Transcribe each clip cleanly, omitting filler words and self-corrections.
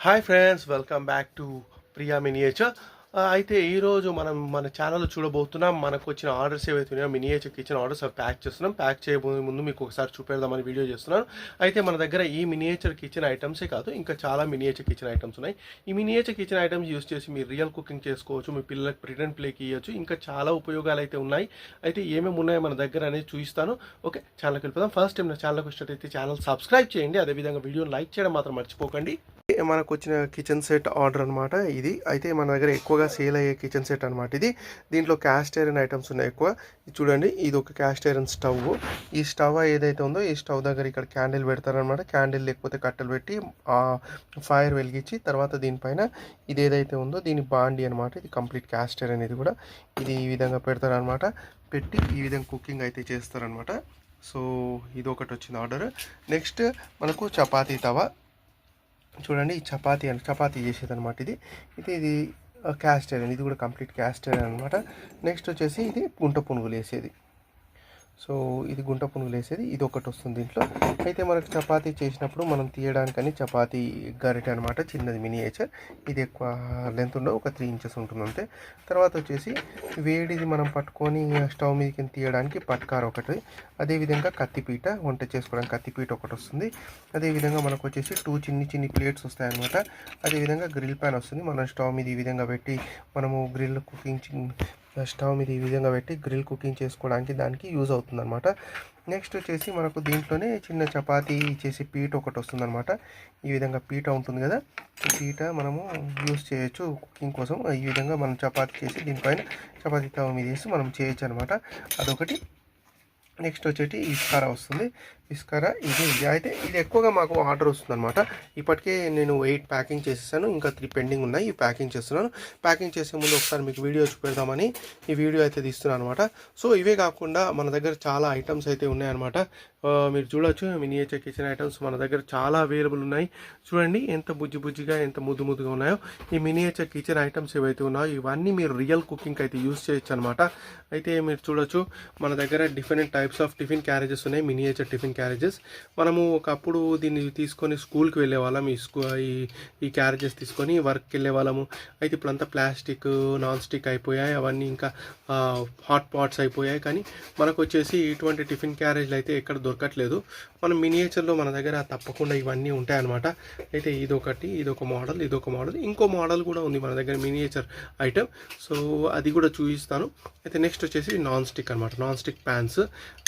Hi friends, welcome back to Priya miniature. అయితే ఈరోజు మనం మన ఛానల్లో చూడబోతున్నాం. మనకు వచ్చిన ఆర్డర్స్ ఏవైతే ఉన్నాయో మినియేచర్ కిచెన్ ఆర్డర్స్ అవి ప్యాక్ చేస్తున్నాం. ప్యాక్ చేయబోయే ముందు మీకు ఒకసారి చూపెడదామని వీడియో చేస్తున్నాను. అయితే మన దగ్గర ఈ మినియేచర్ కిచెన్ ఐటమ్సే కాదు, ఇంకా చాలా మినియేచర్ కిచెన్ ఐటమ్స్ ఉన్నాయి. ఈ మినియేచర్ కిచెన్ ఐటమ్స్ యూస్ చేసి మీరు రియల్ కుకింగ్ చేసుకోవచ్చు, మీ పిల్లలకు ప్రిటెండ్ ప్లేకి ఇవ్వచ్చు. ఇంకా చాలా ఉపయోగాలు అయితే ఉన్నాయి. అయితే ఏమేమి ఉన్నాయో మన దగ్గర అనేది చూపిస్తాను. ఓకే, ఛానల్కి వెళ్ళిపోదాం. ఫస్ట్ టైం నా ఛానల్కి వచ్చినట్టయితే ఛానల్ సబ్స్క్రైబ్ చేయండి. అదేవిధంగా వీడియోని లైక్ చేయడం మాత్రం మర్చిపోకండి. మనకు వచ్చిన కిచెన్ సెట్ ఆర్డర్ అనమాట ఇది. అయితే మన దగ్గర ఎక్కువగా సేల్ అయ్యే కిచెన్ సెట్ అనమాట ఇది. దీంట్లో క్యాస్ట్ ఐరన్ ఐటమ్స్ ఉన్నాయి ఎక్కువ. చూడండి, ఇది ఒక క్యాస్ట్ ఐరన్ స్టవ్. ఈ స్టవ్ ఏదైతే ఉందో ఈ స్టవ్ దగ్గర ఇక్కడ క్యాండిల్ పెడతారనమాట. క్యాండిల్ లేకపోతే కట్టెలు పెట్టి ఫైర్ వెలిగించి తర్వాత దీనిపైన ఇది ఏదైతే ఉందో దీని బాండి అనమాట. ఇది కంప్లీట్ క్యాస్ట్ ఐరన్. ఇది కూడా ఇది ఈ విధంగా పెడతారనమాట. పెట్టి ఈ విధంగా కుకింగ్ అయితే చేస్తారనమాట. సో ఇది ఒకటి వచ్చింది ఆర్డర్. నెక్స్ట్ మనకు చపాతీ తవా. చూడండి, ఈ చపాతీ చేసేది అనమాట. ఇది క్యాస్ట్ ఐరన్. ఇది కూడా కంప్లీట్ క్యాస్ట్ ఐరన్ అనమాట. నెక్స్ట్ వచ్చేసి ఇది గుంట పునుగులు వేసేది. సో ఇది గుంట పునుగులు వేసేది, ఇది ఒకటి వస్తుంది దీంట్లో. అయితే మనకు చపాతీ చేసినప్పుడు మనం తీయడానికని చపాతీ గరిటె అనమాట, చిన్నది మినియేచర్. ఇది ఎక్కువ లెంత్ ఉండవు, ఒక 3 ఇంచెస్ ఉంటుంది అంతే. తర్వాత వచ్చేసి వేడిది మనం పట్టుకొని స్టవ్ మీదకి తీయడానికి పట్కార ఒకటి. అదేవిధంగా కత్తిపీట, వంట చేసుకోవడానికి కత్తిపీట ఒకటి వస్తుంది. అదేవిధంగా మనకు వచ్చేసి 2 చిన్ని ప్లేట్స్ వస్తాయన్నమాట. అదేవిధంగా గ్రిల్ ప్యాన్ వస్తుంది. మనం స్టవ్ మీద ఈ విధంగా పెట్టి మనము గ్రిల్ స్టవ్ మీద ఈ విధంగా పెట్టి గ్రిల్ కుకింగ్ చేసుకోవడానికి దానికి యూజ్ అవుతుంది అనమాట. నెక్స్ట్ వచ్చేసి మనకు దీంట్లోనే చిన్న చపాతీ చేసే పీట ఒకటి వస్తుంది అనమాట. ఈ విధంగా పీట ఉంటుంది కదా, ఈ పీట మనము యూజ్ చేయొచ్చు కుకింగ్ కోసం. ఈ విధంగా మనం చపాతీ చేసి దీనిపైన చపాతీ తవ మీద వేసి మనం చేయొచ్చు అనమాట. అదొకటి. నెక్స్ట్ వచ్చేసి ఇస్కారా వస్తుంది. ఇస్కారా ఇది అయితే ఇది ఎక్కువగా మాకు ఆర్డర్ వస్తుంది అనమాట. ఇప్పటికే నేను 8 ప్యాకింగ్ చేసేసాను, ఇంకా 3 పెండింగ్ ఉన్నాయి. ఈ ప్యాకింగ్ చేస్తున్నాను. ప్యాకింగ్ చేసే ముందు ఒకసారి మీకు వీడియో చూపెడదామని ఈ వీడియో అయితే తీస్తున్నాను అనమాట. సో ఇవే కాకుండా మన దగ్గర చాలా ఐటమ్స్ అయితే ఉన్నాయన్నమాట. మీరు చూడొచ్చు, మినియేచర్ కిచెన్ ఐటమ్స్ మన దగ్గర చాలా అవైలబుల్ ఉన్నాయి. చూడండి ఎంత బుజ్జిగా ఎంత ముద్దుగా ఉన్నాయో ఈ మినియేచర్ కిచెన్ ఐటమ్స్ ఏవైతే ఉన్నాయో ఇవన్నీ మీరు రియల్ కుకింగ్ అయితే యూస్ చేయొచ్చు అనమాట. అయితే మీరు చూడొచ్చు, మన దగ్గర different types of tiffin carriages ఉన్నాయి. Miniature tiffin carriages. మనము ఒకప్పుడు దీన్ని తీసుకొని స్కూల్కి వెళ్ళే వాళ్ళం. ఈ క్యారేజెస్ తీసుకొని వర్క్కి వెళ్ళే వాళ్ళము. అయితే ఇప్పుడంతా ప్లాస్టిక్, నాన్ స్టిక్ అయిపోయాయి. అవన్నీ ఇంకా హాట్ పాట్స్ అయిపోయాయి. కానీ మనకు వచ్చేసి ఇటువంటి టిఫిన్ క్యారేజ్లు అయితే ఎక్కడ దొరకట్లేదు. మనం మినియేచర్లో మన దగ్గర తప్పకుండా ఇవన్నీ ఉంటాయన్నమాట. అయితే ఇదొక మోడల్, ఇంకో మోడల్ కూడా ఉంది మన దగ్గర మినియేచర్ ఐటమ్. సో అది కూడా చూపిస్తాను. అయితే నెక్స్ట్ వచ్చేసి నాన్ స్టిక్ అనమాట. Non stick fans.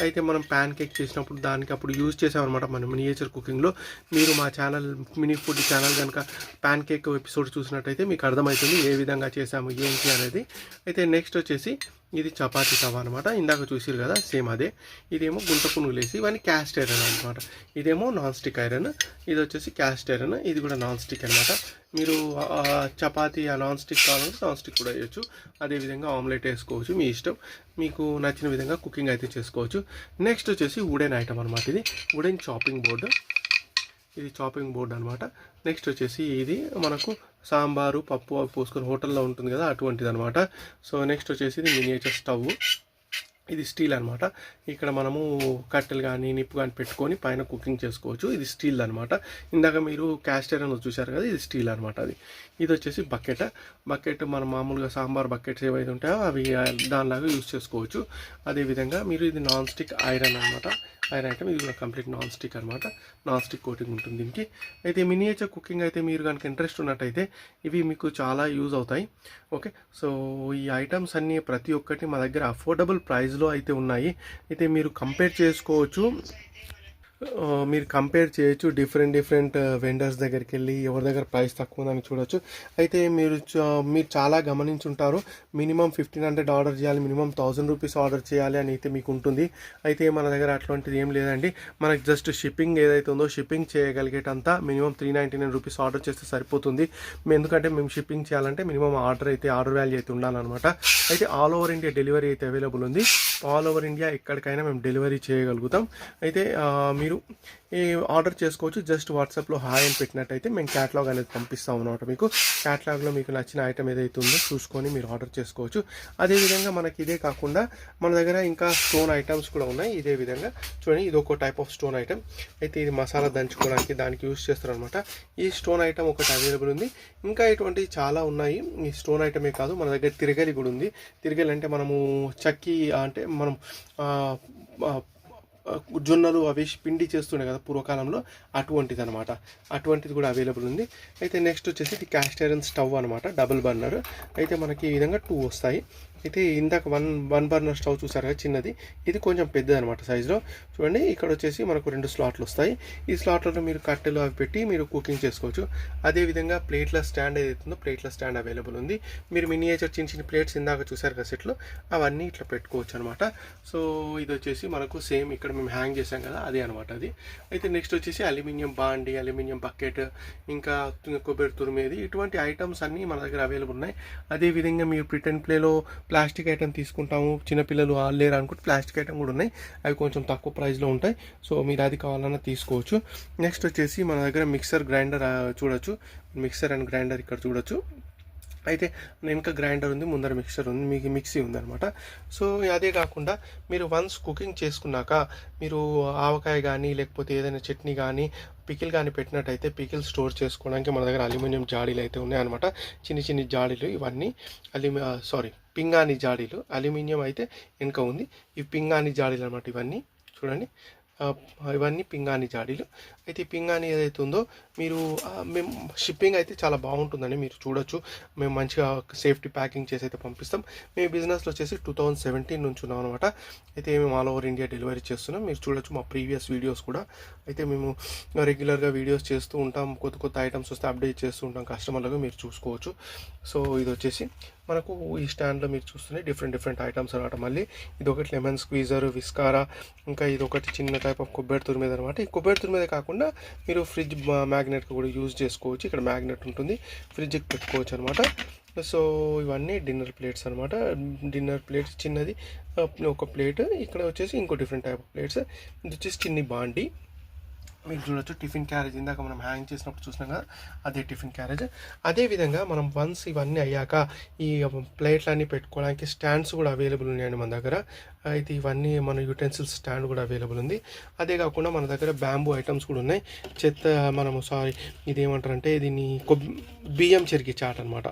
అయితే మనం ప్యాన్ కేక్ చేసినప్పుడు దానికి అప్పుడు యూజ్ చేసామన్నమాట మన మినియేచర్ కుకింగ్లో. మీరు మా ఛానల్ మినీ ఫుడ్ ఛానల్ కనుక ప్యాన్ కేక్ ఎపిసోడ్ చూసినట్టయితే మీకు అర్థమవుతుంది ఏ విధంగా చేసాము ఏంటి అనేది. అయితే నెక్స్ట్ వచ్చేసి ఇది చపాతీ తవా అనమాట. ఇందాక చూసారు కదా, సేమ్ అదే. ఇదేమో గుంట పునుగులు వేసి ఇవన్నీ క్యాస్ట్ ఐరన్ అనమాట. ఇదేమో నాన్ స్టిక్ ఐరన్, ఇది వచ్చేసి క్యాస్ట్ ఐరన్, ఇది కూడా నాన్ స్టిక్ అనమాట. మీరు చపాతీ నాన్ స్టిక్ కావాలంటే నాన్ స్టిక్ కూడా వేయచ్చు. అదేవిధంగా ఆమ్లెట్ వేసుకోవచ్చు, మీ ఇష్టం. మీకు నచ్చిన విధంగా కుకింగ్ అయితే చేసుకోవచ్చు. నెక్స్ట్ వచ్చేసి వుడెన్ ఐటమ్ అనమాట. ఇది వుడెన్ చాపింగ్ బోర్డు. ఇది చాపింగ్ బోర్డ్ అనమాట. నెక్స్ట్ వచ్చేసి ఇది మనకు సాంబారు పప్పు అవి పోసుకొని హోటల్లో ఉంటుంది కదా, అటువంటిది అనమాట. సో నెక్స్ట్ వచ్చేసి ఇది మినియేచర్ స్టవ్. ఇది స్టీల్ అనమాట. ఇక్కడ మనము కట్టెలు కానీ నిప్పు కానీ పెట్టుకొని పైన కుకింగ్ చేసుకోవచ్చు. ఇది స్టీల్ అనమాట. ఇందాక మీరు క్యాస్ట్ ఐరన్ చూసారు కదా, ఇది స్టీల్ అనమాట. ఇది వచ్చేసి బకెట్ మన మామూలుగా సాంబార్ బకెట్స్ ఏవైతే ఉంటాయో అవి దానిలాగా యూజ్ చేసుకోవచ్చు. అదేవిధంగా మీరు ఇది నాన్ స్టిక్ ఐరన్ అనమాట. Iron item. ఇది కూడా కంప్లీట్ నాన్ స్టిక్ అనమాట. నాన్ స్టిక్ కోటింగ్ ఉంటుంది దీనికి. అయితే మినియేచర్ కుకింగ్ అయితే మీరు కనుక ఇంట్రెస్ట్ ఉన్నట్టయితే ఇవి మీకు చాలా యూజ్ అవుతాయి. ఓకే, సో ఈ ఐటమ్స్ అన్నీ ప్రతి ఒక్కటి మా దగ్గర అఫోర్డబుల్ ప్రైస్లో అయితే ఉన్నాయి. అయితే మీరు కంపేర్ చేసుకోవచ్చు. డిఫరెంట్ వెండర్స్ దగ్గరికి వెళ్ళి ఎవరి దగ్గర ప్రైస్ తక్కువ ఉందని చూడొచ్చు. అయితే మీరు చాలా గమనించుంటారు, మినిమం 1500 ఆర్డర్ చేయాలి, మినిమం 1000 రూపీస్ ఆర్డర్ చేయాలి అని అయితే మీకు ఉంటుంది. అయితే మన దగ్గర అట్లాంటిది ఏం లేదండి. మనకి జస్ట్ షిప్పింగ్ ఏదైతే ఉందో షిప్పింగ్ చేయగలిగేటంతా మినిమం 399 రూపీస్ ఆర్డర్ చేస్తే సరిపోతుంది. ఎందుకంటే మేము షిప్పింగ్ చేయాలంటే మినిమం ఆర్డర్ వాల్యూ అయితే ఉండాలన్నమాట. అయితే ఆల్ ఓవర్ ఇండియా డెలివరీ అయితే అవైలబుల్ ఉంది. ఆల్ ఓవర్ ఇండియా ఎక్కడికైనా మేము డెలివరీ చేయగలుగుతాం. అయితే మీరు మీరు ఈ ఆర్డర్ చేసుకోవచ్చు. జస్ట్ వాట్సాప్లో హాయ్ అని పెట్టినట్టయితే మేము క్యాటలాగ్ అనేది పంపిస్తాం అన్నమాట. మీకు క్యాటలాగ్లో మీకు నచ్చిన ఐటమ్ ఏదైతే ఉందో చూసుకొని మీరు ఆర్డర్ చేసుకోవచ్చు. అదేవిధంగా మనకి ఇదే కాకుండా మన దగ్గర ఇంకా స్టోన్ ఐటమ్స్ కూడా ఉన్నాయి. ఇదే విధంగా చూడండి, ఇది ఒక టైప్ ఆఫ్ స్టోన్ ఐటమ్. అయితే ఇది మసాలా దంచుకోవడానికి దానికి యూజ్ చేస్తారనమాట. ఈ స్టోన్ ఐటమ్ ఒకటి అవైలబుల్ ఉంది. ఇంకా ఇటువంటివి చాలా ఉన్నాయి. ఈ స్టోన్ ఐటమే కాదు, మన దగ్గర తిరగలి కూడా ఉంది. తిరగలి అంటే మనము చక్కి అంటే మనం జొన్నలు అవి పిండి చేస్తుండే కదా పూర్వకాలంలో, అటువంటిది అనమాట. అటువంటిది కూడా అవైలబుల్ ఉంది. అయితే నెక్స్ట్ వచ్చేసి ఇది క్యాస్ట్ ఐరన్ స్టవ్ అనమాట, డబుల్ బర్నర్. అయితే మనకి ఈ విధంగా 2 వస్తాయి. అయితే ఇందాక వన్ బర్నర్ స్టవ్ చూసారు కదా చిన్నది, ఇది కొంచెం పెద్దది అనమాట సైజులో. చూడండి, ఇక్కడ వచ్చేసి మనకు 2 స్లాట్లు వస్తాయి. ఈ స్లాట్లలో మీరు కట్టెలు అవి పెట్టి మీరు కుకింగ్ చేసుకోవచ్చు. అదేవిధంగా ప్లేట్ల స్టాండ్ ఏదైతుందో ప్లేట్ల స్టాండ్ అవైలబుల్ ఉంది. మీరు మినియేచర్ చిన్న చిన్న ప్లేట్స్ ఇందాక చూసారు కదా సెట్లు, అవన్నీ ఇట్లా పెట్టుకోవచ్చు అనమాట. సో ఇది వచ్చేసి మనకు సేమ్ ఇక్కడ మేము హ్యాంగ్ చేసాం కదా అదే అనమాట అది. అయితే నెక్స్ట్ వచ్చేసి అల్యూమినియం బాండి, అల్యూమినియం బకెట్, ఇంకా కొబ్బరి తురిమేది, ఇటువంటి ఐటమ్స్ అన్నీ మన దగ్గర అవైలబుల్ ఉన్నాయి. అదేవిధంగా మీరు ప్రిటెండ్ ప్లేలో ప్లాస్టిక్ ఐటమ్ తీసుకుంటాము, చిన్నపిల్లలు లేరు అనుకుంటే ప్లాస్టిక్ ఐటమ్ కూడా ఉన్నాయి. అవి కొంచెం తక్కువ ప్రైస్లో ఉంటాయి. సో మీరు అది కావాలన్నా తీసుకోవచ్చు. నెక్స్ట్ వచ్చేసి మన దగ్గర మిక్సర్ గ్రైండర్ చూడొచ్చు. మిక్సర్ అండ్ గ్రైండర్ ఇక్కడ చూడొచ్చు. అయితే వెనక గ్రైండర్ ఉంది, ముందర మిక్సర్ ఉంది, మీకు మిక్సీ ఉందన్నమాట. సో అదే కాకుండా మీరు వన్స్ కుకింగ్ చేసుకున్నాక మీరు ఆవకాయ కానీ లేకపోతే ఏదైనా చట్నీ కానీ పికిల్ కానీ పెట్టినట్టయితే పికిల్ స్టోర్ చేసుకోవడానికి మన దగ్గర అల్యూమినియం జాడీలు అయితే ఉన్నాయన్నమాట. చిన్ని చిన్ని జాడీలు ఇవన్నీ పింగాణి జాడీలు. అల్యూమినియం అయితే వెనుక ఉంది, ఇవి పింగాణి జాడీలు అనమాట. ఇవన్నీ చూడండి, ఇవన్నీ పింగాణి జాడీలు. అయితే ఈ పింగాణి ఏదైతే ఉందో మీరు మేము షిప్పింగ్ అయితే చాలా బాగుంటుందని మీరు చూడొచ్చు. మేము మంచిగా సేఫ్టీ ప్యాకింగ్ చేసి అయితే పంపిస్తాం. మేము బిజినెస్లో వచ్చేసి 2017 నుంచి ఉన్నాం అనమాట. అయితే మేము ఆల్ ఓవర్ ఇండియా డెలివరీ చేస్తున్నాం. మీరు చూడొచ్చు మా ప్రీవియస్ వీడియోస్ కూడా. అయితే మేము రెగ్యులర్గా వీడియోస్ చేస్తూ ఉంటాం, కొత్త కొత్త ఐటమ్స్ వస్తే అప్డేట్ చేస్తూ ఉంటాం కస్టమర్లకు, మీరు చూసుకోవచ్చు. సో ఇది వచ్చేసి మనకు ఈ స్టాండ్లో మీరు చూస్తున్నాయి డిఫరెంట్ ఐటమ్స్ అనమాట. మళ్ళీ ఇది ఒకటి లెమన్ స్క్వీజర్, విస్కారా, ఇంకా ఇది ఒకటి చిన్న టైప్ ఆఫ్ కొబ్బరి తురిమేది అనమాట. ఈ కొబ్బరి తురిమేదే కాకుండా మీరు ఫ్రిడ్జ్ మ్యాగ్నెట్కి కూడా యూజ్ చేసుకోవచ్చు. ఇక్కడ మ్యాగ్నెట్ ఉంటుంది, ఫ్రిడ్జ్కి పెట్టుకోవచ్చు అనమాట. సో ఇవన్నీ డిన్నర్ ప్లేట్స్ అనమాట. డిన్నర్ ప్లేట్స్ చిన్నది ఒక ప్లేట్, ఇక్కడ వచ్చేసి ఇంకో డిఫరెంట్ టైప్ ఆఫ్ ప్లేట్స్. ఇది వచ్చేసి చిన్ని బాండి. మీకు చూడొచ్చు టిఫిన్ క్యారేజ్, ఇందాక మనం హ్యాంగ్ చేసినప్పుడు చూసినాం కదా అదే టిఫిన్ క్యారేజ్. అదేవిధంగా మనం వన్స్ ఇవన్నీ అయ్యాక ఈ ప్లేట్లన్నీ పెట్టుకోవడానికి స్టాండ్స్ కూడా అవైలబుల్ ఉన్నాయండి మన దగ్గర. అయితే ఇవన్నీ మన యూటెన్సిల్స్ స్టాండ్ కూడా అవైలబుల్ ఉంది. అదే కాకుండా మన దగ్గర బ్యాంబూ ఐటమ్స్ కూడా ఉన్నాయి. ఇది ఏమంటారంటే దీన్ని బియ్యం చెరిగే చాట్ అనమాట.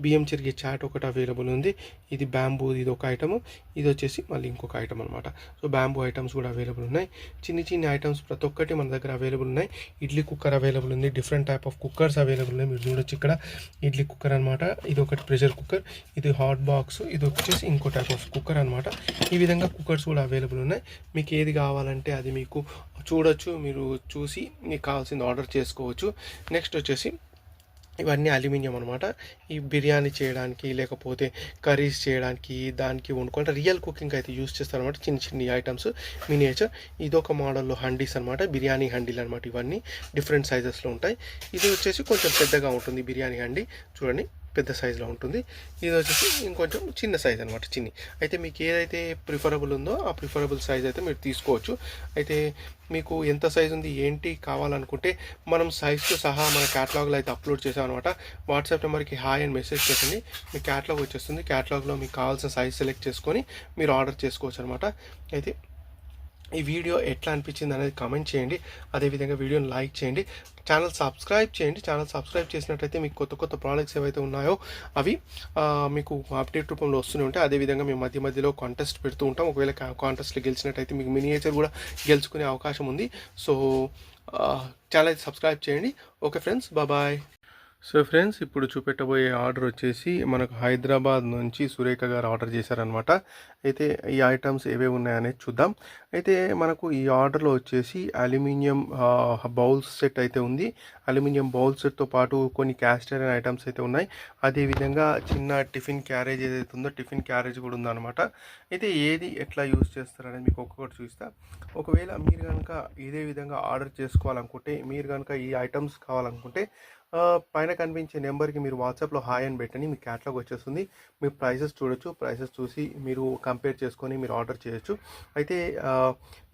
బియ్యం చెరిగే చాట్ ఒకటి అవైలబుల్ ఉంది. ఇది బ్యాంబూ, ఇది ఒక ఐటమ్, ఇది వచ్చేసి మళ్ళీ ఇంకొక ఐటమ్ అనమాట. సో బ్యాంబూ ఐటమ్స్ కూడా అవైలబుల్ ఉన్నాయి. చిన్ని ఐటమ్స్ ప్రతి ఒక్కటి మన దగ్గర అవైలబుల్ ఉన్నాయి. ఇడ్లీ కుక్కర్ అవైలబుల్ ఉంది, different type of cookers available ఉన్నాయి. మీరు చూడొచ్చు ఇక్కడ ఇడ్లీ కుక్కర్ అనమాట. ఇది ఒకటి ప్రెషర్ కుక్కర్, ఇది హాట్ బాక్స్, ఇది వచ్చేసి ఇంకో టైప్ ఆఫ్ కుక్కర్ అనమాట. ఈ విధంగా కుక్కర్స్ కూడా అవైలబుల్ ఉన్నాయి. మీకు ఏది కావాలంటే అది మీకు చూడొచ్చు, మీరు చూసి మీకు కావాల్సింది ఆర్డర్ చేసుకోవచ్చు. నెక్స్ట్ వచ్చేసి ఇవన్నీ అల్యూమినియం అనమాట. ఈ బిర్యానీ చేయడానికి లేకపోతే కర్రీస్ చేయడానికి దానికి వండుకుంటే రియల్ కుకింగ్ అయితే యూస్ చేస్తారనమాట. చిన్ని ఐటమ్స్ మినియేచర్. ఇదొక మోడల్లో హండీస్ అనమాట, బిర్యానీ హండీలు అనమాట. ఇవన్నీ డిఫరెంట్ సైజెస్లో ఉంటాయి. ఇది వచ్చేసి కొంచెం పెద్దగా ఉంటుంది బిర్యానీ హండీ, చూడండి పెద్ద సైజులో ఉంటుంది. ఇది వచ్చేసి ఇంకొంచెం చిన్న సైజ్ అనమాట, చిన్ని. అయితే మీకు ఏదైతే ప్రిఫరబుల్ ఉందో ఆ ప్రిఫరబుల్ సైజ్ అయితే మీరు తీసుకోవచ్చు. అయితే మీకు ఎంత సైజ్ ఉంది ఏంటి కావాలనుకుంటే మనం సైజ్తో సహా మన క్యాటలాగ్లో అయితే అప్లోడ్ చేసాం అనమాట. వాట్సాప్ నెంబర్కి హాయ్ అని మెసేజ్ చేయండి, మీ క్యాటలాగ్ వచ్చేస్తుంది. క్యాటలాగ్లో మీకు కావాల్సిన సైజ్ సెలెక్ట్ చేసుకొని మీరు ఆర్డర్ చేసుకోవచ్చు అనమాట. అయితే ఈ వీడియో ఎట్లా అనిపించింది అనేది కామెంట్ చేయండి. అదేవిధంగా వీడియోని లైక్ చేయండి, ఛానల్ సబ్స్క్రైబ్ చేయండి. ఛానల్ సబ్స్క్రైబ్ చేసినట్టయితే మీకు కొత్త కొత్త ప్రోడక్ట్స్ ఏవైతే ఉన్నాయో అవి మీకు అప్డేట్ రూపంలో వస్తూనే ఉంటాయి. అదేవిధంగా మేము మధ్యలో కాంటెస్ట్ పెడుతూ ఉంటాం. ఒకవేళ కాంటెస్ట్లో గెలిచినట్టయితే మీకు మినియేచర్ కూడా గెలుచుకునే అవకాశం ఉంది. సో ఛానల్ సబ్స్క్రైబ్ చేయండి. Okay friends, bye. So friends, ఇప్పుడు చూపెట్టబోయే ఆర్డర్ వచ్చేసి మనకు హైదరాబాద్ నుంచి సురేఖ గారు ఆర్డర్ చేశారనమాట. అయితే ఈ ఐటమ్స్ ఏవేవి ఉన్నాయనేది చూద్దాం. అయితే మనకు ఈ ఆర్డర్లో వచ్చేసి అల్యూమినియం బౌల్స్ సెట్ అయితే ఉంది. అల్యూమినియం బౌల్ సెట్తో పాటు కొన్ని క్యాస్ట్ ఐరన్ ఐటమ్స్ అయితే ఉన్నాయి. అదేవిధంగా చిన్న టిఫిన్ క్యారేజ్ ఏదైతే ఉందో టిఫిన్ క్యారేజ్ కూడా ఉందన్నమాట. అయితే ఏది ఎట్లా యూజ్ చేస్తారనేది మీకు ఒక్కొక్కటి చూస్తా. ఒకవేళ మీరు కనుక ఇదే విధంగా ఆర్డర్ చేసుకోవాలనుకుంటే, మీరు కనుక ఈ ఐటమ్స్ కావాలనుకుంటే పైన కనిపించే నెంబర్కి మీరు వాట్సాప్లో హాయ్ అని పెట్టండి, మీ క్యాటలాగ్ వచ్చేస్తుంది. మీ ప్రైసెస్ చూడొచ్చు. ప్రైసెస్ చూసి మీరు కంపేర్ చేసుకొని మీరు ఆర్డర్ చేయొచ్చు. అయితే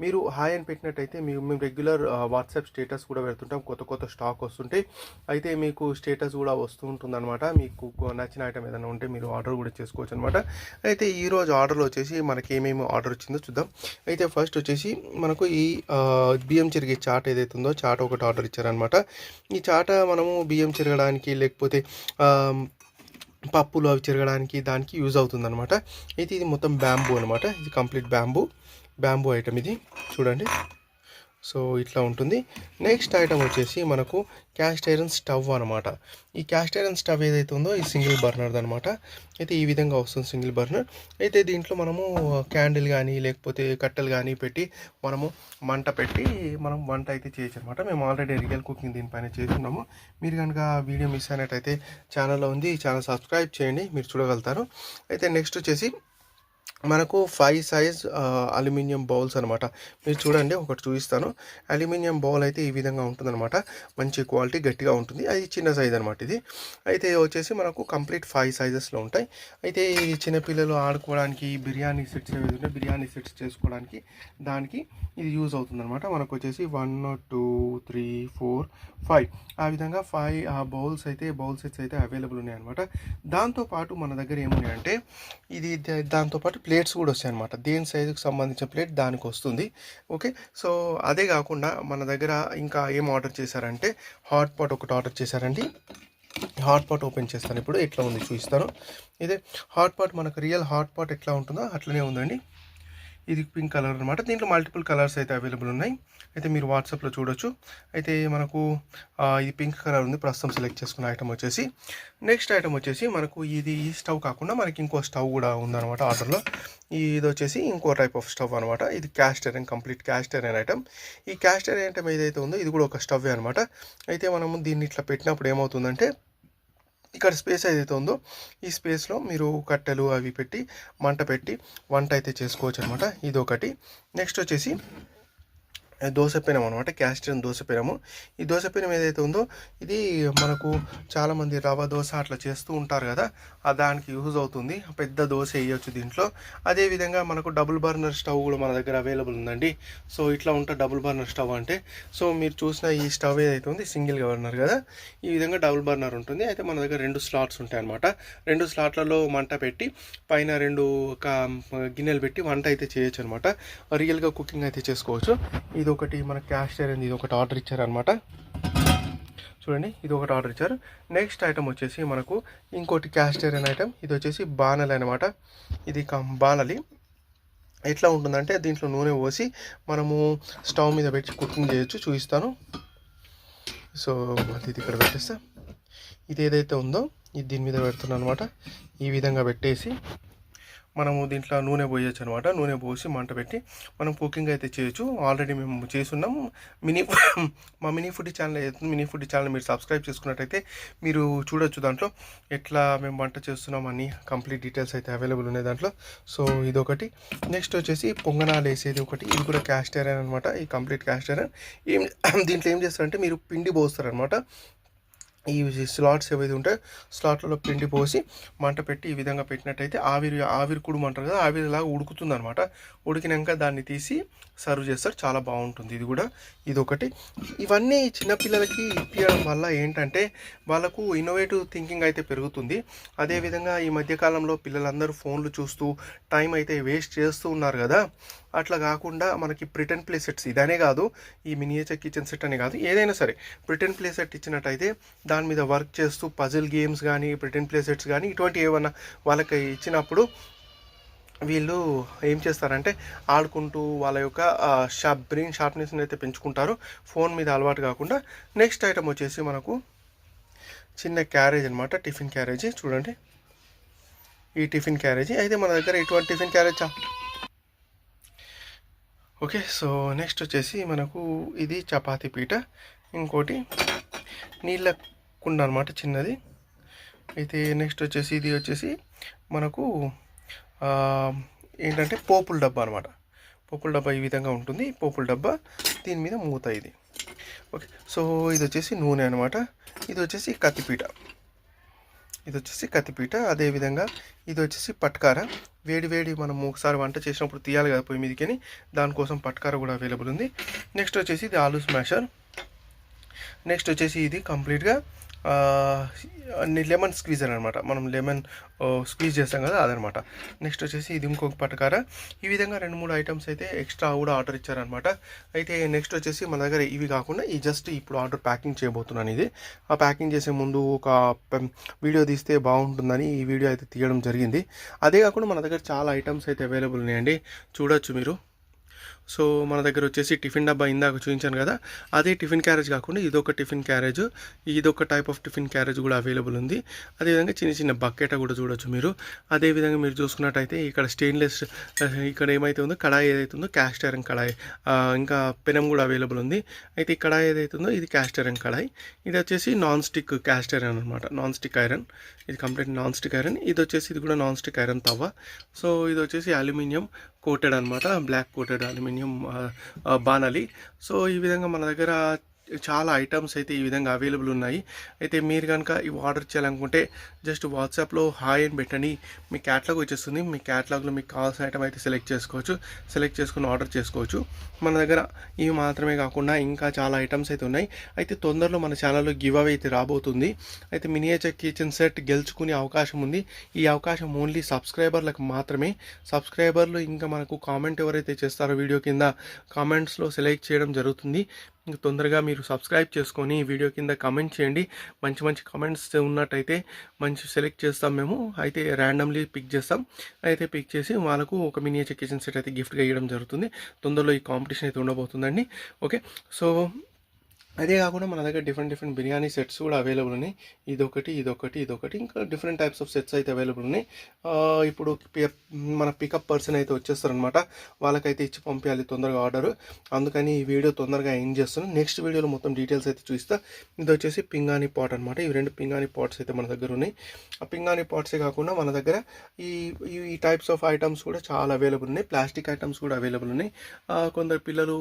మీరు హాయ్ అని పెట్టినట్టయితే మేము రెగ్యులర్ వాట్సాప్ స్టేటస్ కూడా పెడుతుంటాం, కొత్త కొత్త స్టాక్ వస్తుంటాయి. అయితే మీకు స్టేటస్ కూడా వస్తూ ఉంటుందన్నమాట. మీకు నచ్చిన ఐటమ్ ఏదైనా ఉంటే మీరు ఆర్డర్ కూడా చేసుకోవచ్చు అనమాట. అయితే ఈరోజు ఆర్డర్లో వచ్చేసి మనకి ఏమేమి ఆర్డర్ వచ్చిందో చూద్దాం. అయితే ఫస్ట్ వచ్చేసి మనకు ఈ బియ్యం చెరిగే చాట్ ఏదైతే ఉందో చాట్ ఒకటి ఆర్డర్ ఇచ్చారనమాట. ఈ చాట మనము బియ్యం చెరగడానికి లేకపోతే పప్పులు అవి చెరగడానికి దానికి యూజ్ అవుతుందన్నమాట. అయితే ఇది మొత్తం బ్యాంబూ అనమాట. ఇది కంప్లీట్ బ్యాంబూ ఐటమ్ ఇది చూడండి. సో ఇట్లా ఉంటుంది. నెక్స్ట్ ఐటమ్ వచ్చేసి మనకు క్యాస్ట్ ఐరన్ స్టవ్ అనమాట. ఈ క్యాస్ట్ ఐరన్ స్టవ్ ఏదైతే ఉందో ఈ సింగిల్ బర్నర్ది అనమాట. అయితే ఈ విధంగా వస్తుంది సింగిల్ బర్నర్. అయితే దీంట్లో మనము క్యాండిల్ కానీ లేకపోతే కట్టెలు కానీ పెట్టి మనము మంట పెట్టి మనం వంట అయితే చేయొచ్చు అనమాట. మేము ఆల్రెడీ రియల్ కుకింగ్ దీనిపైన చేస్తున్నాము. మీరు కనుక వీడియో మిస్ అయినట్టయితే ఛానల్లో ఉంది, ఈ ఛానల్ సబ్స్క్రైబ్ చేయండి, మీరు చూడగలుగుతారు. అయితే నెక్స్ట్ వచ్చేసి మనకు 5 సైజ్ అల్యూమినియం బౌల్స్ అనమాట. మీరు చూడండి, ఒకటి చూపిస్తాను. అల్యూమినియం బౌల్ అయితే ఈ విధంగా ఉంటుందన్నమాట. మంచి క్వాలిటీ, గట్టిగా ఉంటుంది. అది చిన్న సైజ్ అనమాట ఇది. అయితే వచ్చేసి మనకు కంప్లీట్ 5 సైజెస్లో ఉంటాయి. అయితే ఈ చిన్నపిల్లలు ఆడుకోవడానికి బిర్యానీ సెట్స్ చేసుకోవడానికి దానికి ఇది యూజ్ అవుతుందన్నమాట. మనకు వచ్చేసి 1 2 3 4 5 ఆ విధంగా 5 బౌల్ సెట్స్ అయితే అవైలబుల్ ఉన్నాయన్నమాట. దాంతోపాటు మన దగ్గర ఏమున్నాయంటే ఇది దాంతోపాటు ప్లేట్స్ కూడా వస్తాయి అనమాట. దేని సైజుకి సంబంధించిన ప్లేట్ దానికి వస్తుంది. ఓకే, సో అదే కాకుండా మన దగ్గర ఇంకా ఏం ఆర్డర్ చేశారంటే హాట్ పాట్ ఒకటి ఆర్డర్ చేశారండి. హాట్ పాట్ ఓపెన్ చేస్తాను ఇప్పుడు, ఎట్లా ఉంది చూపిస్తాను. ఇదే హాట్ పాట్, మనకు రియల్ హాట్ పాట్ ఎట్లా ఉంటుందో అట్లనే ఉందండి. ఇది పింక్ కలర్ అనమాట. దీంట్లో మల్టిపుల్ కలర్స్ అయితే అవైలబుల్ ఉన్నాయి. అయితే మీరు వాట్సాప్లో చూడొచ్చు. అయితే మనకు ఇది పింక్ కలర్ ఉంది, ప్రస్తుతం సెలెక్ట్ చేసుకున్న ఐటమ్ వచ్చేసి. నెక్స్ట్ ఐటమ్ వచ్చేసి మనకు ఇది ఈ స్టవ్ కాకుండా మనకి ఇంకో స్టవ్ కూడా ఉందన్నమాట ఆర్డర్లో. ఇది వచ్చేసి ఇంకో టైప్ ఆఫ్ స్టవ్ అనమాట. ఇది cast iron, complete cast iron item. ఈ క్యాస్ట్ ఐరన్ ఐటమ్ ఏదైతే ఉందో ఇది కూడా ఒక స్టవ్ అనమాట. అయితే మనము దీన్ని ఇట్లా పెట్టినప్పుడు ఏమవుతుందంటే ఇక్కడ స్పేస్ ఏదైతే ఉందో ఈ స్పేస్లో మీరు కట్టెలు అవి పెట్టి మంట పెట్టి వంట అయితే చేసుకోవచ్చు అనమాట. ఇది ఒకటి. నెక్స్ట్ వచ్చేసి దోసపెనం అనమాట, క్యాస్ట్ ఐరన్ దోసపెనము. ఈ దోసపెనం ఏదైతే ఉందో ఇది మనకు చాలామంది రవ్వ దోశ అట్లా చేస్తూ ఉంటారు కదా, దానికి యూజ్ అవుతుంది. పెద్ద దోశ వేయచ్చు దీంట్లో. అదేవిధంగా మనకు డబుల్ బర్నర్ స్టవ్ కూడా మన దగ్గర అవైలబుల్ ఉందండి. సో ఇట్లా ఉంటుంది డబుల్ బర్నర్ స్టవ్ అంటే. సో మీరు చూసిన ఈ స్టవ్ ఏదైతే ఉంది సింగిల్ బర్నర్ కదా, ఈ విధంగా డబుల్ బర్నర్ ఉంటుంది. అయితే మన దగ్గర 2 స్లాట్స్ ఉంటాయి అనమాట. 2 స్లాట్లలో మంట పెట్టి పైన 2 గిన్నెలు పెట్టి వంట అయితే చేయొచ్చు అనమాట. రియల్గా కుకింగ్ అయితే చేసుకోవచ్చు. ఇది ఒకటి మన క్యాస్ట్ ఐరన్, ఇది ఒకటి ఆర్డర్ ఇచ్చారనమాట. చూడండి, ఇది ఒకటి ఆర్డర్ ఇచ్చారు. నెక్స్ట్ ఐటమ్ వచ్చేసి మనకు ఇంకోటి క్యాస్ట్ ఐరన్ ఐటమ్. ఇది వచ్చేసి బాణలి అనమాట. ఇది బాణలి ఎట్లా ఉంటుందంటే దీంట్లో నూనె పోసి మనము స్టవ్ మీద పెట్టి కుకింగ్ చేయొచ్చు, చూపిస్తాను. సో ఇది ఇక్కడ పెట్టేస్తా. ఇది ఏదైతే ఉందో ఇది దీని మీద పెడుతున్నాను అనమాట. ఈ విధంగా పెట్టేసి మనము దీంట్లో నూనె పోయొచ్చు అనమాట. నూనె పోసి మంట పెట్టి మనం కుకింగ్ అయితే చేయొచ్చు. ఆల్రెడీ మేము చేస్తున్నాం. మా మినీ ఫుడ్ ఛానల్ అవుతుంది. మినీ ఫుడ్ ఛానల్ మీరు సబ్స్క్రైబ్ చేసుకున్నట్టయితే మీరు చూడొచ్చు దాంట్లో ఎట్లా మేము వంట చేస్తున్నాం అని కంప్లీట్ డీటెయిల్స్ అయితే అవైలబుల్ ఉన్నాయి దాంట్లో. సో ఇదొకటి. నెక్స్ట్ వచ్చేసి పొంగనాలు వేసేది ఒకటి. ఇది కూడా క్యాస్ట్ ఐరన్ అనమాట. ఈ కంప్లీట్ క్యాస్ట్ ఐరన్. దీంట్లో ఏం చేస్తారంటే మీరు పిండి పోస్తారనమాట. ఈ స్లాట్స్ ఏవైతే ఉంటాయో స్లాట్లలో పిండి పోసి మంట పెట్టి ఈ విధంగా పెట్టినట్టయితే ఆవిరి కుడుము అంటారు కదా, ఆవిరిలాగా ఉడుకుతుంది అనమాట. ఉడికినాక దాన్ని తీసి సర్వ్ చేస్తారు, చాలా బాగుంటుంది. ఇది కూడా ఇదొకటి. ఇవన్నీ చిన్నపిల్లలకి ఇప్పించడం వల్ల ఏంటంటే వాళ్ళకు ఇన్నోవేటివ్ థింకింగ్ అయితే పెరుగుతుంది. అదేవిధంగా ఈ మధ్యకాలంలో పిల్లలందరూ ఫోన్లు చూస్తూ టైం అయితే వేస్ట్ చేస్తూ ఉన్నారు కదా, అట్లా కాకుండా మనకి ప్రిటెన్ ప్లే సెట్స్ ఇదనే కాదు, ఈ మినియేచర్ కిచెన్ సెట్ అనే కాదు, ఏదైనా సరే ప్రిటెన్ ప్లే సెట్ ఇచ్చినట్టయితే దాని మీద వర్క్ చేస్తూ పజిల్ గేమ్స్ కానీ ప్రిటెన్ ప్లే సెట్స్ కానీ ఇటువంటి ఏమన్నా వాళ్ళకి ఇచ్చినప్పుడు వీళ్ళు ఏం చేస్తారంటే ఆడుకుంటూ వాళ్ళ యొక్క బ్రెయిన్ షార్ప్నెస్ని అయితే పెంచుకుంటారు, ఫోన్ మీద అలవాటు కాకుండా. నెక్స్ట్ ఐటమ్ వచ్చేసి మనకు చిన్న క్యారేజ్ అనమాట, టిఫిన్ క్యారేజీ. చూడండి, ఈ టిఫిన్ క్యారేజీ అయితే మన దగ్గర ఇటువంటి tiffin carriage okay. So next వచ్చేసి మనకు ఇది చపాతీ పీట, ఇంకోటి నీళ్ళ కుండ అనమాట చిన్నది. అయితే నెక్స్ట్ వచ్చేసి ఇది వచ్చేసి మనకు ఏంటంటే పోపుల డబ్బా అనమాట. పోపుల డబ్బా ఈ విధంగా ఉంటుంది, పోపుల డబ్బా. దీని మీద మూత ఇది. ఓకే, సో ఇది వచ్చేసి నూనె అనమాట. ఇది వచ్చేసి కత్తిపీట. ఇది వచ్చేసి కత్తిపీట. అదేవిధంగా ఇది వచ్చేసి పట్కార. వేడి వేడి మనం ఒకసారి వంట చేసినప్పుడు తీయాలి కదా పొయ్యి మీదకి, దానికోసం పట్కార కూడా అవైలబుల్ ఉంది. నెక్స్ట్ వచ్చేసి ఇది ఆలూ స్మాషర్. నెక్స్ట్ వచ్చేసి ఇది కంప్లీట్గా లెమన్ స్క్వీజర్ అనమాట. మనం లెమన్ స్క్వీజ్ చేస్తాం కదా అదనమాట. నెక్స్ట్ వచ్చేసి ఇది ఇంకొక పటకార. ఈ విధంగా 2-3 ఐటమ్స్ అయితే ఎక్స్ట్రా కూడా ఆర్డర్ ఇచ్చారనమాట. అయితే నెక్స్ట్ వచ్చేసి మన దగ్గర ఇవి కాకుండా ఈ జస్ట్ ఇప్పుడు ఆర్డర్ ప్యాకింగ్ చేయబోతున్నాను. ఇది ఆ ప్యాకింగ్ చేసే ముందు ఒక వీడియో తీస్తే బాగుంటుందని ఈ వీడియో అయితే తీయడం జరిగింది. అదే కాకుండా మన దగ్గర చాలా ఐటమ్స్ అయితే అవైలబుల్ ఉన్నాయండి, చూడొచ్చు మీరు. సో మన దగ్గర వచ్చేసి టిఫిన్ డబ్బా ఇందాక చూపించాను కదా, అదే టిఫిన్ క్యారేజ్ కాకుండా ఇదొక టిఫిన్ క్యారేజ్, ఇదొక టైప్ ఆఫ్ టిఫిన్ క్యారేజ్ కూడా అవైలబుల్ ఉంది. అదేవిధంగా చిన్న చిన్న బకెట్ కూడా చూడొచ్చు మీరు. అదేవిధంగా మీరు చూసుకున్నట్టయితే ఇక్కడ స్టెయిన్లెస్, ఇక్కడ ఏమైతే ఉందో కడాయి ఏదైతే ఉందో క్యాస్ట్ ఐరన్ కడాయి, ఇంకా పెనం కూడా అవైలబుల్ ఉంది. అయితే ఈ కడాయి ఏదైతే ఉందో ఇది క్యాస్ట్ ఐరన్ కడాయి. ఇది వచ్చేసి నాన్ స్టిక్ క్యాస్ట్ ఐరన్ అనమాట, నాన్ స్టిక్ ఐరన్. ఇది కంప్లీట్ నాన్ స్టిక్ ఐరన్. ఇది వచ్చేసి ఇది కూడా నాన్ స్టిక్ ఐరన్ తవ్వ. సో ఇది వచ్చేసి అల్యూమినియం కోటెడ్ అనమాట, బ్లాక్ కోటెడ్ అల్యూమినియం బాణలి. సో ఈ విధంగా మన దగ్గర చాలా ఐటమ్స్ అయితే ఈ విధంగా అవైలబుల్ ఉన్నాయి. అయితే మీరు కనుక ఇవి ఆర్డర్ చేయాలనుకుంటే జస్ట్ వాట్సాప్లో హాయ్ అని పెట్టండి, మీ క్యాట్లాగ్ వచ్చేస్తుంది. మీ క్యాట్లాగ్లో మీకు కావాల్సిన ఐటమ్ అయితే సెలెక్ట్ చేసుకోవచ్చు, సెలెక్ట్ చేసుకుని ఆర్డర్ చేసుకోవచ్చు. మన దగ్గర ఇవి మాత్రమే కాకుండా ఇంకా చాలా ఐటమ్స్ అయితే ఉన్నాయి. అయితే తొందరలో మన ఛానల్లో గివ్ అవే అయితే రాబోతుంది. అయితే మినియేచర్ కిచెన్ సెట్ గెలుచుకునే అవకాశం ఉంది. ఈ అవకాశం ఓన్లీ సబ్స్క్రైబర్లకు మాత్రమే. సబ్స్క్రైబర్లు ఇంకా మనకు కామెంట్ ఎవరైతే చేస్తారో వీడియో కింద కామెంట్స్లో సెలెక్ట్ చేయడం జరుగుతుంది. తొందరగా మీరు సబ్స్క్రైబ్ చేసుకొని వీడియో కింద కామెంట్ చేయండి. మంచి మంచి కామెంట్స్ ఉన్నట్టయితే మంచి సెలెక్ట్ చేస్తాం మేము. అయితే ర్యాండమ్లీ పిక్ చేస్తాం. అయితే పిక్ చేసి వాళ్ళకు ఒక మినియేచర్ కిచెన్ సెట్ అయితే గిఫ్ట్గా ఇవ్వడం జరుగుతుంది. తొందరలో ఈ కాంపిటీషన్ అయితే ఉండబోతుందండి. ఓకే, సో అదే కాకుండా మన దగ్గర డిఫరెంట్ బిర్యానీ సెట్స్ కూడా అవైలబుల్ ఉన్నాయి. ఇదొకటి ఇంకా డిఫరెంట్ టైప్స్ ఆఫ్ సెట్స్ అయితే అవైలబుల్ ఉన్నాయి. ఇప్పుడు మన పికప్ పర్సన్ అయితే వచ్చేస్తారనమాట, వాళ్ళకైతే ఇచ్చి పంపించాలి తొందరగా ఆర్డర్. అందుకని ఈ వీడియో తొందరగా ఎండ్ చేస్తున్నాను. నెక్స్ట్ వీడియోలో మొత్తం డీటెయిల్స్ అయితే చూస్తా. ఇది వచ్చేసి పింగాణి పాట్ అనమాట. ఈ 2 పింగాణి పాట్స్ అయితే మన దగ్గర ఉన్నాయి. ఆ పింగాణి పాట్సే కాకుండా మన దగ్గర ఈ టైప్స్ ఆఫ్ ఐటమ్స్ కూడా చాలా అవైలబుల్ ఉన్నాయి. ప్లాస్టిక్ ఐటమ్స్ కూడా అవైలబుల్ ఉన్నాయి. కొందరు పిల్లలు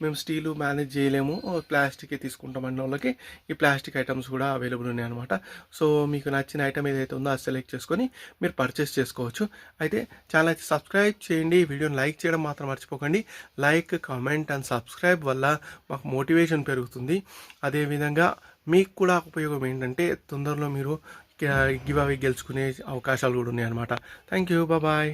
మేము స్టీలు మేనేజ్ చేయలేము, ప్లాస్టిక్ తీసుకుంటామన్న వాళ్ళకి ఈ ప్లాస్టిక్ ఐటమ్స్ కూడా అవైలబుల్ ఉన్నాయి అనమాట. సో మీకు నచ్చిన ఐటమ్ ఏదైతే ఉందో అది సెలెక్ట్ చేసుకొని మీరు పర్చేస్ చేసుకోవచ్చు. అయితే ఛానల్ అయితే సబ్స్క్రైబ్ చేయండి, వీడియోని లైక్ చేయడం మాత్రం మర్చిపోకండి. లైక్, కామెంట్ అండ్ సబ్స్క్రైబ్ వల్ల మాకు మోటివేషన్ పెరుగుతుంది. అదేవిధంగా మీకు కూడా ఉపయోగం ఏంటంటే తొందరలో మీరు గివ్ అవే గెలుచుకునే అవకాశాలు కూడా ఉన్నాయి అనమాట. Thank you, bye.